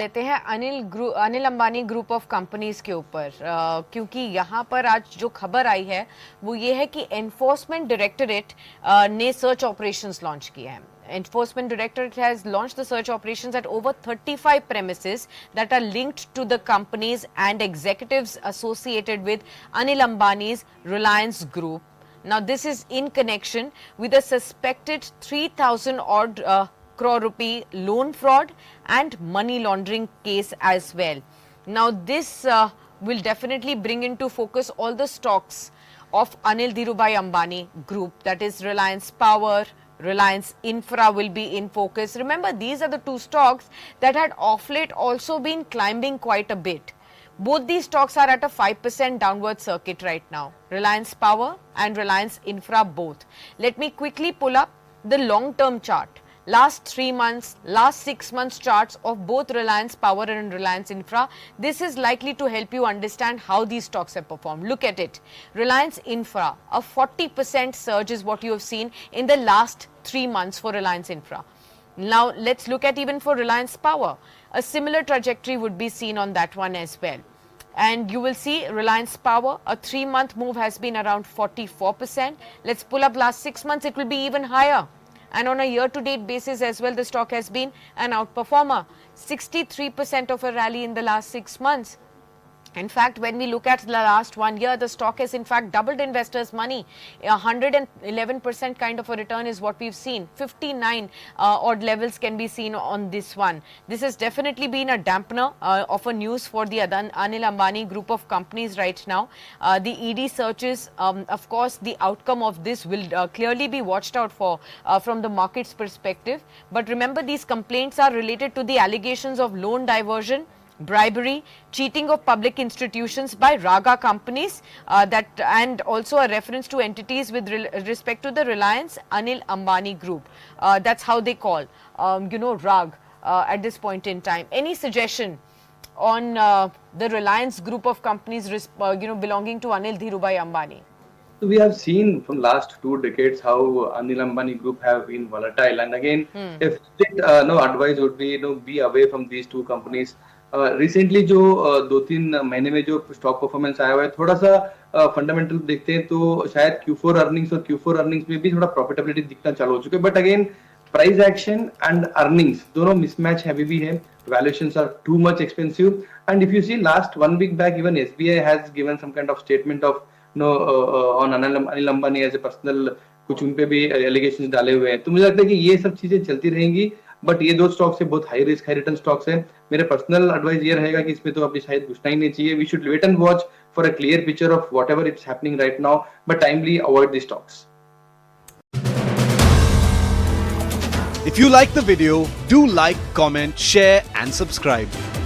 लेते हैं Anil Ambani group of companies के ऊपर, क्योंकि यहाँ पर आज जो खबर आई है वो ये है कि एनफोर्समेंट डायरेक्टरेट ने सर्च ऑपरेशंस लॉन्च किए हैं. Enforcement Directorate has launched the search operations at over 35 premises that are linked to the companies and executives associated with Anil Ambani's Reliance Group. Now, this is in connection with a suspected 3,000 odd crore rupee loan fraud and money laundering case as well. Now, this will definitely bring into focus all the stocks of Anil Dhirubhai Ambani Group, that is Reliance Power, Reliance Infra will be in focus. Remember, these are the two stocks that had of late also been climbing quite a bit. Both these stocks are at a 5% downward circuit right now. Reliance Power and Reliance Infra both. Let me quickly pull up the long-term chart. Last 3 months, last 6 months charts of both Reliance Power and Reliance Infra. This is likely to help you understand how these stocks have performed. Look at it. Reliance Infra, a 40% surge is what you have seen in the last 3 months for Reliance Infra. Now, let's look at even for Reliance Power. A similar trajectory would be seen on that one as well. And you will see Reliance Power, a 3-month move has been around 44%. Let's pull up last 6 months, it will be even higher. And on a year-to-date basis as well, the stock has been an outperformer. 63% of a rally in the last 6 months. In fact, when we look at the last 1 year, the stock has in fact doubled investors' money. 111% kind of a return is what we've seen. 59 odd levels can be seen on this one. This has definitely been a dampener of a news for the Anil Ambani group of companies right now. The ED searches, of course, the outcome of this will clearly be watched out for from the market's perspective. But remember, these complaints are related to the allegations of loan diversion, bribery, cheating of public institutions by Raga companies, and also a reference to entities with respect to the Reliance Anil Ambani Group. That's how they call, RAG at this point in time. Any suggestion on the Reliance Group of companies, belonging to Anil Dhirubhai Ambani? So we have seen from last 2 decades how Anil Ambani Group have been volatile, and again, if no advice would be be away from these two companies. Recently जो 2-3 महीने में जो stock performance आया हुआ है, थोड़ा सा fundamental देखते हैं तो शायद Q4 अर्निंग्स और Q4 अर्निंग्स में भी थोड़ा प्रॉफिटेबिलिटी दिखना चालू हो चुके हैं. But again, price action and earnings दोनों मिसमैच हैवी भी है. Valuations are too much expensive, and if you see last 1 week back, even SBI has given some kind of statement of on Anil Ambani as a personal, कुछ उन पे भी allegations डाले हुए हैं. तो मुझे लगता है कि ये सब चीजें चलती रहेंगी. बट ये 2 स्टॉक्स है, बहुत high risk high return stocks है. मेरे पर्सनल एडवाइस ये रहेगा कि इसमें तो अभी शायद घुसना ही नहीं चाहिए. We should wait and watch for a clear picture of whatever it's happening right now, but timely avoid the stocks. If you like the video, do like, comment, share and subscribe.